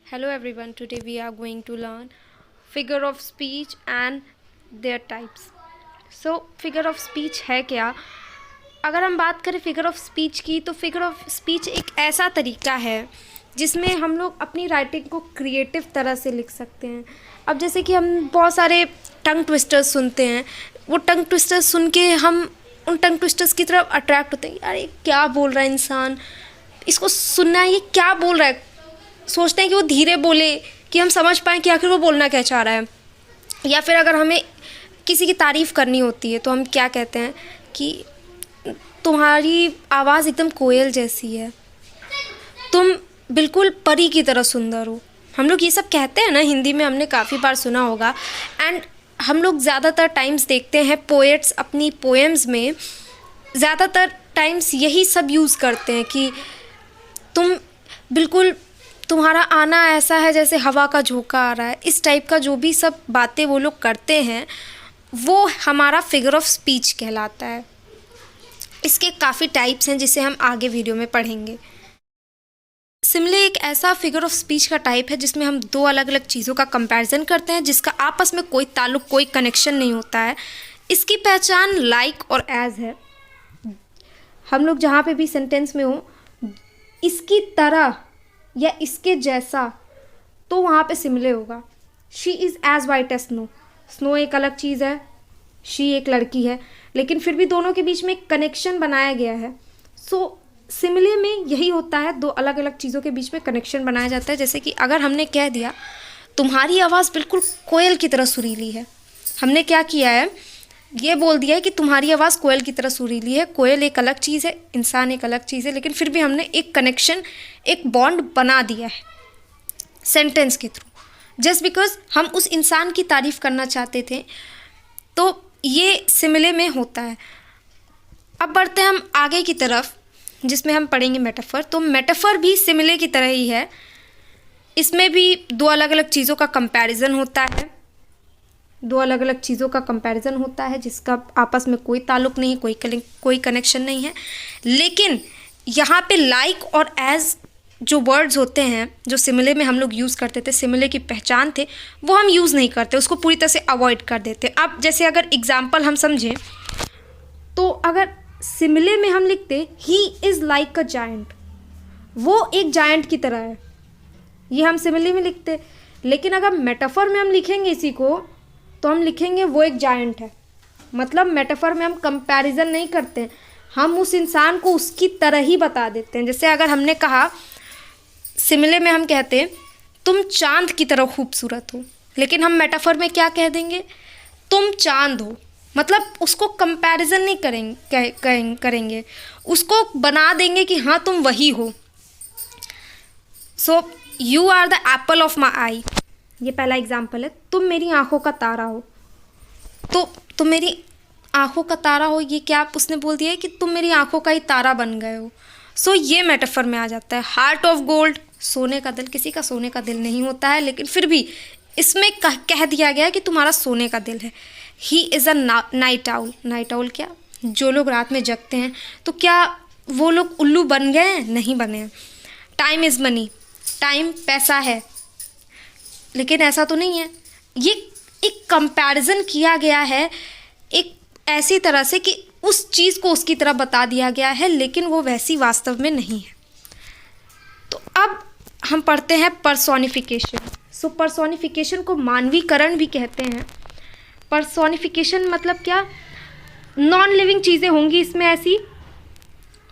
Hello everyone, today we are going to learn figure of speech and their types. Figure of speech है क्या? अगर हम बात करें फिगर ऑफ स्पीच की, तो फिगर ऑफ स्पीच एक ऐसा तरीका है जिसमें हम लोग अपनी राइटिंग को क्रिएटिव तरह से लिख सकते हैं। अब जैसे कि हम बहुत सारे टंग ट्विस्टर्स सुनते हैं, वो टंग ट्विस्टर्स सुन के हम उन टंग ट्विस्टर्स की तरफ अट्रैक्ट होते हैं। यार ये क्या बोल रहा है इंसान, इसको सुनना है, ये क्या बोल रहा है। सोचते हैं कि वो धीरे बोले कि हम समझ पाएँ कि आखिर वो बोलना क्या चाह रहा है। या फिर अगर हमें किसी की तारीफ़ करनी होती है तो हम क्या कहते हैं कि तुम्हारी आवाज़ एकदम कोयल जैसी है, तुम बिल्कुल परी की तरह सुंदर हो। हम लोग ये सब कहते हैं ना, हिंदी में हमने काफ़ी बार सुना होगा। एंड हम लोग ज़्यादातर टाइम्स देखते हैं पोएट्स अपनी पोएम्स में ज़्यादातर टाइम्स यही सब यूज़ करते हैं कि तुम बिल्कुल, तुम्हारा आना ऐसा है जैसे हवा का झोंका आ रहा है। इस टाइप का जो भी सब बातें वो लोग करते हैं वो हमारा फिगर ऑफ स्पीच कहलाता है। इसके काफ़ी टाइप्स हैं जिसे हम आगे वीडियो में पढ़ेंगे। सिमिले एक ऐसा फिगर ऑफ स्पीच का टाइप है जिसमें हम दो अलग अलग चीज़ों का कंपैरिजन करते हैं जिसका आपस में कोई ताल्लुक, कोई कनेक्शन नहीं होता है। इसकी पहचान लाइक और एज है। हम लोग जहाँ पे भी सेंटेंस में हो इसकी तरह या इसके जैसा, तो वहाँ पे सिमिले होगा। She is as white as snow. Snow एक अलग चीज़ है, शी एक लड़की है, लेकिन फिर भी दोनों के बीच में एक कनेक्शन बनाया गया है। सिमिले में यही होता है, दो अलग अलग चीज़ों के बीच में कनेक्शन बनाया जाता है। जैसे कि अगर हमने कह दिया तुम्हारी आवाज़ बिल्कुल कोयल की तरह सुरीली है, हमने क्या किया है, ये बोल दिया है कि तुम्हारी आवाज़ कोयल की तरह सुरीली है। कोयल एक अलग चीज़ है, इंसान एक अलग चीज़ है, लेकिन फिर भी हमने एक कनेक्शन, एक बॉन्ड बना दिया है सेंटेंस के थ्रू, जस्ट बिकॉज हम उस इंसान की तारीफ़ करना चाहते थे। तो ये सिमिले में होता है। अब बढ़ते हैं हम आगे की तरफ जिसमें हम पढ़ेंगे मेटाफर। तो मेटाफर भी सिमिले की तरह ही है। इसमें भी दो अलग अलग चीज़ों का कंपैरिजन होता है, दो अलग अलग चीज़ों का कंपैरिजन होता है जिसका आपस में कोई ताल्लुक नहीं, कोई कनेक्शन नहीं है। लेकिन यहाँ पे लाइक और एज जो वर्ड्स होते हैं जो सिमिले में हम लोग यूज़ करते थे, सिमिले की पहचान थे, वो हम यूज़ नहीं करते, उसको पूरी तरह से अवॉइड कर देते। अब जैसे अगर एग्जाम्पल हम समझें तो अगर सिमिले में हम लिखते he is like a giant, वो एक जायंट की तरह है, ये हम सिमिले में लिखते। लेकिन अगर मेटाफर में हम लिखेंगे इसी को तो हम लिखेंगे वो एक जायंट है। मतलब मेटाफर में हम कंपैरिजन नहीं करते, हम उस इंसान को उसकी तरह ही बता देते हैं। जैसे अगर हमने कहा सिमिले में हम कहते हैं तुम चांद की तरह खूबसूरत हो, लेकिन हम मेटाफर में क्या कह देंगे, तुम चांद हो। मतलब उसको कंपैरिजन नहीं करेंगे, उसको बना देंगे कि हाँ तुम वही हो। So you are the apple of my eye, ये पहला एग्जाम्पल है। तुम मेरी आंखों का तारा हो, तो तुम मेरी आंखों का तारा हो, ये क्या उसने बोल दिया है कि तुम मेरी आंखों का ही तारा बन गए हो। सो ये मेटाफर में आ जाता है। हार्ट ऑफ गोल्ड, सोने का दिल, किसी का सोने का दिल नहीं होता है, लेकिन फिर भी इसमें कह दिया गया है कि तुम्हारा सोने का दिल है। He is a night owl. Night owl क्या, जो लोग रात में जगते हैं, तो क्या वो लोग उल्लू बन गए हैं? नहीं बने हैं। टाइम इज़ मनी, टाइम पैसा है, लेकिन ऐसा तो नहीं है। ये एक कंपैरिजन किया गया है एक ऐसी तरह से कि उस चीज़ को उसकी तरह बता दिया गया है, लेकिन वो वैसी वास्तव में नहीं है। तो अब हम पढ़ते हैं पर्सोनिफिकेशन। सो पर्सोनिफिकेशन को मानवीकरण भी कहते हैं। पर्सोनिफिकेशन मतलब क्या, नॉन लिविंग चीज़ें होंगी इसमें ऐसी,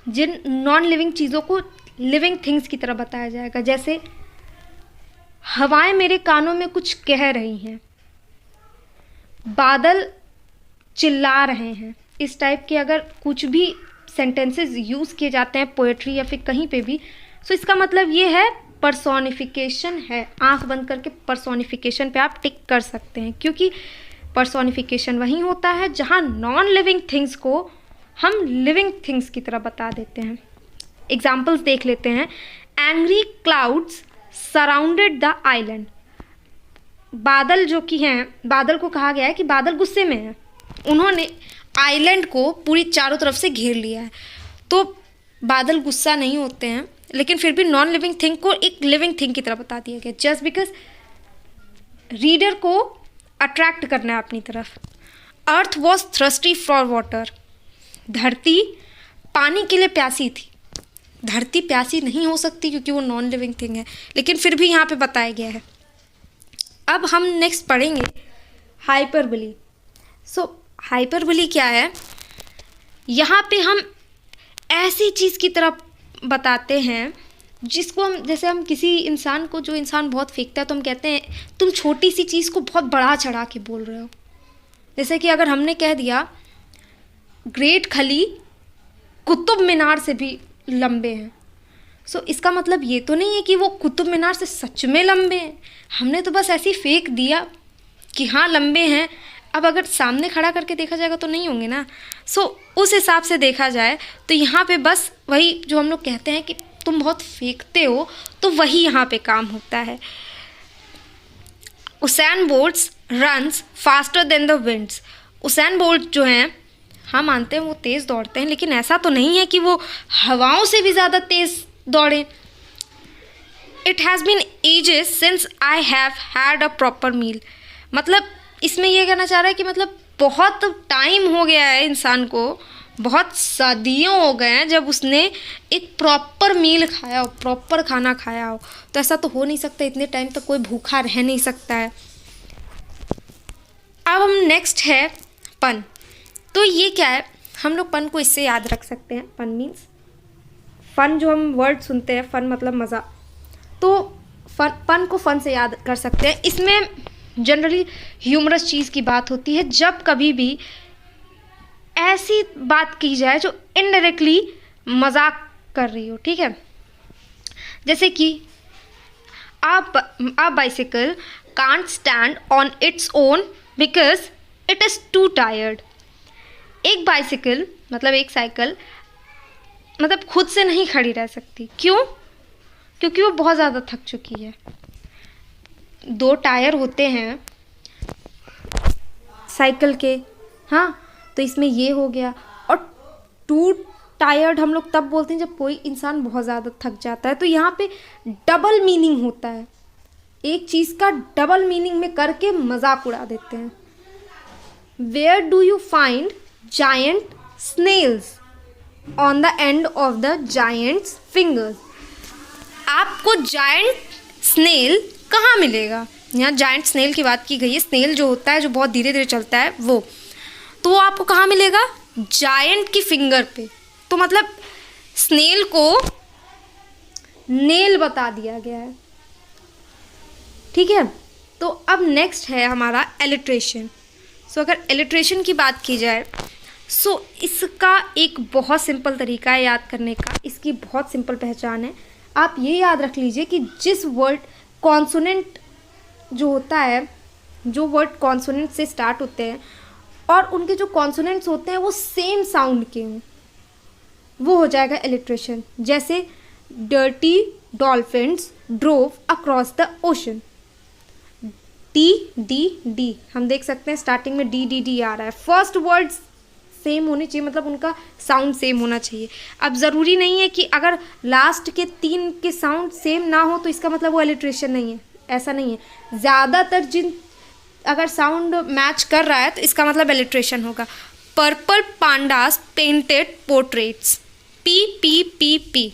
जिन नॉन लिविंग चीज़ों को लिविंग थिंग्स की तरह बताया जाएगा। जैसे हवाएं मेरे कानों में कुछ कह रही हैं, बादल चिल्ला रहे हैं। इस टाइप के अगर कुछ भी सेंटेंसेस यूज़ किए जाते हैं पोएट्री या फिर कहीं पे भी, सो इसका मतलब ये है पर्सोनिफिकेशन है। आंख बंद करके पर्सोनिफिकेशन पे आप टिक कर सकते हैं, क्योंकि पर्सोनिफिकेशन वहीं होता है जहाँ नॉन लिविंग थिंग्स को हम लिविंग थिंग्स की तरह बता देते हैं। एग्जाम्पल्स देख लेते हैं। Angry clouds surrounded the island. बादल जो कि हैं, बादल को कहा गया है कि बादल गुस्से में हैं, उन्होंने आइलैंड को पूरी चारों तरफ से घेर लिया है। तो बादल गुस्सा नहीं होते हैं, लेकिन फिर भी नॉन लिविंग थिंग को एक लिविंग थिंग की तरह बता दिया गया, जस्ट बिकॉज रीडर को अट्रैक्ट करना है अपनी तरफ। अर्थ वॉज थ्रस्टी फॉर वाटर, धरती पानी के लिए प्यासी थी। धरती प्यासी नहीं हो सकती क्योंकि वो नॉन लिविंग थिंग है, लेकिन फिर भी यहाँ पे बताया गया है। अब हम नेक्स्ट पढ़ेंगे हाइपरबोली। सो हाइपरबोली क्या है? यहाँ पे हम ऐसी चीज़ की तरह बताते हैं जिसको हम, जैसे हम किसी इंसान को, जो इंसान बहुत फेंकता है तो हम कहते हैं तुम छोटी सी चीज़ को बहुत बढ़ा चढ़ा के बोल रहे हो। जैसे कि अगर हमने कह दिया ग्रेट खली कुतुब मीनार से भी लंबे हैं, सो इसका मतलब ये तो नहीं है कि वो कुतुब मीनार से सच में लंबे हैं, हमने तो बस ऐसे ही फेंक दिया कि हाँ लंबे हैं। अब अगर सामने खड़ा करके देखा जाएगा तो नहीं होंगे ना। सो उस हिसाब से देखा जाए तो यहाँ पे बस वही जो हम लोग कहते हैं कि तुम बहुत फेंकते हो, तो वही यहाँ पे काम होता है। Usain bolt runs faster than the winds. Usain bolt जो हैं, हम मानते हैं वो तेज़ दौड़ते हैं, लेकिन ऐसा तो नहीं है कि वो हवाओं से भी ज़्यादा तेज़ दौड़े। It has been ages since I have had a proper meal. मतलब इसमें ये कहना चाह रहा है कि मतलब बहुत टाइम हो गया है इंसान को, बहुत सदियों हो गए हैं जब उसने एक प्रॉपर मील खाया हो, प्रॉपर खाना खाया हो। तो ऐसा तो हो नहीं सकता, इतने टाइम तक कोई भूखा रह नहीं सकता है। अब हम नेक्स्ट है पन। तो ये क्या है? हम लोग पन को इससे याद रख सकते हैं। पन मीन्स फन, जो हम वर्ड सुनते हैं, फन मतलब मज़ा, तो पन को फन से याद कर सकते हैं। इसमें जनरली ह्यूमरस चीज़ की बात होती है, जब कभी भी ऐसी बात की जाए जो इनडायरेक्टली मजाक कर रही हो, ठीक है। जैसे कि a bicycle can't stand on its own because it is too tired। एक बाइसिकल मतलब एक साइकिल मतलब खुद से नहीं खड़ी रह सकती। क्यों? क्योंकि वो बहुत ज़्यादा थक चुकी है। 2 टायर होते हैं साइकिल के, हाँ, तो इसमें ये हो गया। और 2 टायर्ड हम लोग तब बोलते हैं जब कोई इंसान बहुत ज़्यादा थक जाता है। तो यहाँ पे डबल मीनिंग होता है, एक चीज़ का डबल मीनिंग में करके मजाक उड़ा देते हैं। Where do you find giant snails on the end of the giant's fingers. आपको जायंट स्नेल कहाँ मिलेगा? यहाँ जायंट स्नेल की बात की गई है। स्नेल जो होता है, जो बहुत धीरे धीरे चलता है, वो तो आपको कहाँ मिलेगा? जायंट की फिंगर पे। तो मतलब स्नेल को नेल बता दिया गया है, ठीक है। तो अब नेक्स्ट है हमारा एलिट्रेशन। सो अगर एलिट्रेशन की बात की जाए, सो इसका एक बहुत सिंपल तरीका है याद करने का, इसकी बहुत सिंपल पहचान है। आप ये याद रख लीजिए कि जिस वर्ड कॉन्सोनेंट जो होता है, जो वर्ड कॉन्सोनेंट से स्टार्ट होते हैं और उनके जो कॉन्सोनेंट्स होते हैं वो सेम साउंड के हों, वो हो जाएगा एलिट्रेशन। जैसे dirty dolphins drove across the ocean. D D D हम देख सकते हैं स्टार्टिंग में डी डी डी आ रहा है। फर्स्ट वर्ड्स सेम होने चाहिए, मतलब उनका साउंड सेम होना चाहिए। अब ज़रूरी नहीं है कि अगर लास्ट के 3 के साउंड सेम ना हो तो इसका मतलब वो एलिट्रेशन नहीं है, ऐसा नहीं है। ज़्यादातर जिन अगर साउंड मैच कर रहा है तो इसका मतलब एलिट्रेशन होगा। Purple pandas painted portraits, P P P P,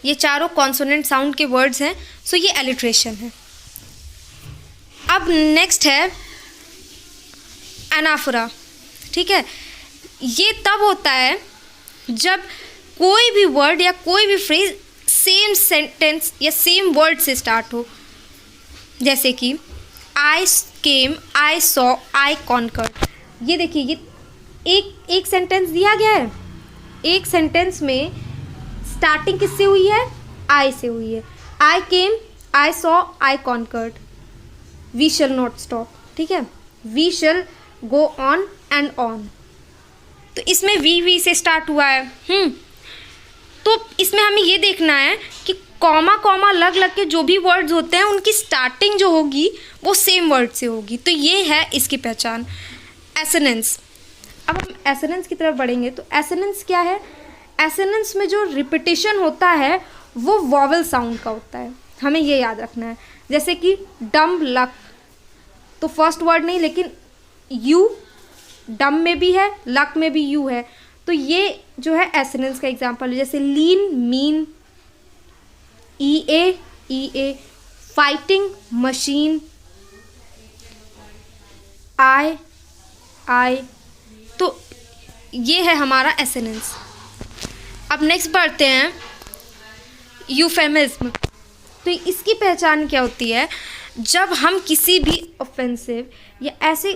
ये चारों कॉन्सोनेंट साउंड के वर्ड्स हैं, सो ये एलिट्रेशन है। अब नेक्स्ट है एनाफोरा, ठीक है। ये तब होता है जब कोई भी वर्ड या कोई भी फ्रेज सेम सेंटेंस या सेम वर्ड से स्टार्ट हो। जैसे कि आई came, I saw, I conquered. ये देखिए, ये एक सेंटेंस दिया गया है। एक सेंटेंस में स्टार्टिंग किससे हुई है? आई से हुई है। I came, I saw, I conquered. We shall not stop, ठीक है। We shall go on and on, तो इसमें वी से स्टार्ट हुआ है। तो इसमें हमें ये देखना है कि कॉमा कॉमा लग लग के जो भी वर्ड्स होते हैं उनकी स्टार्टिंग जो होगी वो सेम वर्ड से होगी। तो ये है इसकी पहचान। एसोनेंस। अब हम एसोनेंस की तरफ बढ़ेंगे। तो एसोनेंस क्या है? एसेनेंस में जो रिपीटिशन होता है वो वॉवल साउंड का होता है, हमें ये याद रखना है। जैसे कि डम्ब लक, तो फर्स्ट वर्ड नहीं लेकिन यू, डम्ब में भी है, लक में भी यू है, तो ये जो है एसेनेंस का एग्जाम्पल है। जैसे लीन, मीन, ई ए, फाइटिंग, मशीन, आई, तो ये है हमारा एसेनेंस। अब नेक्स्ट बढ़ते हैं यूफेमिज्म। तो इसकी पहचान क्या होती है? जब हम किसी भी ऑफेंसिव या ऐसे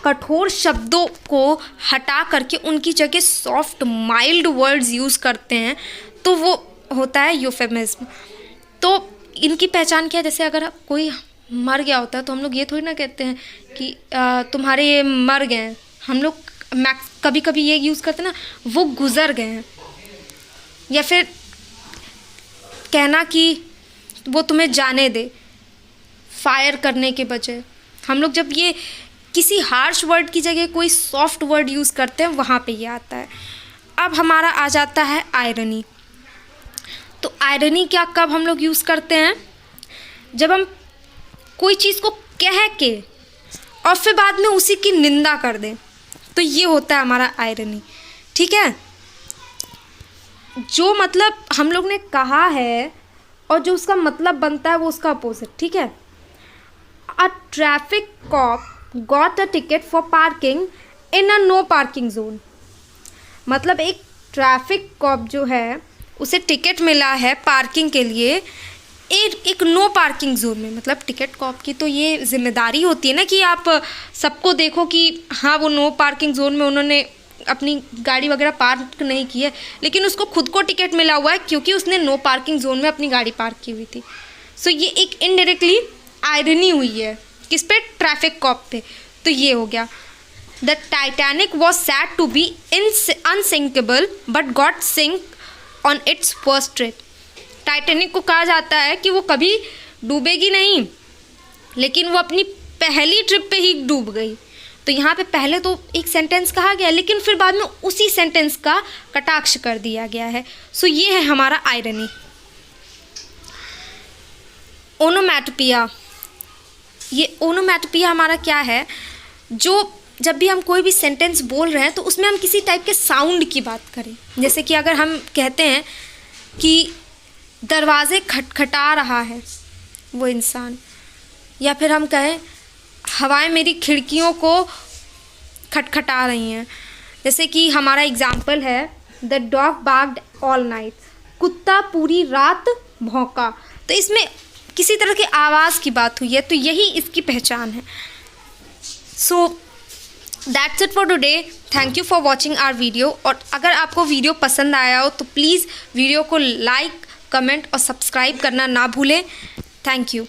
कठोर शब्दों को हटा करके उनकी जगह सॉफ्ट माइल्ड वर्ड्स यूज़ करते हैं तो वो होता है यूफेमिज्म। तो इनकी पहचान क्या है? जैसे अगर कोई मर गया होता है तो हम लोग ये थोड़ी ना कहते हैं कि तुम्हारे ये मर गए हैं, हम लोग कभी कभी ये यूज़ करते हैं ना, वो गुज़र गए हैं, या फिर कहना कि वो तुम्हें जाने दे, फायर करने के बजाय। हम लोग जब ये किसी हार्श वर्ड की जगह कोई सॉफ्ट वर्ड यूज़ करते हैं वहाँ पे ये आता है। अब हमारा आ जाता है आयरनी। तो आयरनी क्या कब हम लोग यूज़ करते हैं? जब हम कोई चीज़ को कह के और फिर बाद में उसी की निंदा कर दें, तो ये होता है हमारा आयरनी। ठीक है, जो मतलब हम लोग ने कहा है और जो उसका मतलब बनता है वो उसका अपोजिट। ठीक है, a traffic cop got a ticket for parking in a no parking zone. मतलब एक ट्रैफिक कॉप जो है उसे टिकट मिला है पार्किंग के लिए एक नो पार्किंग जोन में। मतलब टिकट कॉप की तो ये जिम्मेदारी होती है ना कि आप सबको देखो कि हाँ वो नो पार्किंग जोन में उन्होंने अपनी गाड़ी वगैरह पार्क नहीं की है, लेकिन उसको खुद को टिकट मिला हुआ है क्योंकि उसने नो पार्किंग जोन में अपनी गाड़ी पार्क की हुई थी। सो ये एक इनडायरेक्टली आयरनी हुई है किस पे? ट्रैफिक कॉप पे। तो ये हो गया। The Titanic was said to be unsinkable but got sink on its first trip. Titanic को कहा जाता है कि वो कभी डूबेगी नहीं, लेकिन वो अपनी पहली ट्रिप पे ही डूब गई। तो यहाँ पे पहले तो एक सेंटेंस कहा गया लेकिन फिर बाद में उसी सेंटेंस का कटाक्ष कर दिया गया है। सो ये है हमारा आयरनी। ओनोमैटोपिया। ये ओनोमैटोपिया हमारा क्या है? जो जब भी हम कोई भी सेंटेंस बोल रहे हैं तो उसमें हम किसी टाइप के साउंड की बात करें। जैसे कि अगर हम कहते हैं कि दरवाजे खटखटा रहा है वो इंसान, या फिर हम कहें हवाएं मेरी खिड़कियों को खटखटा रही हैं। जैसे कि हमारा एग्जाम्पल है द डॉग बार्क्ड ऑल नाइट। कुत्ता पूरी रात भौंका। तो इसमें किसी तरह की आवाज़ की बात हुई है, तो यही इसकी पहचान है। So that's it for today. Thank you for watching our video. और अगर आपको वीडियो पसंद आया हो तो प्लीज़ वीडियो को लाइक, कमेंट और सब्सक्राइब करना ना भूलें। Thank you.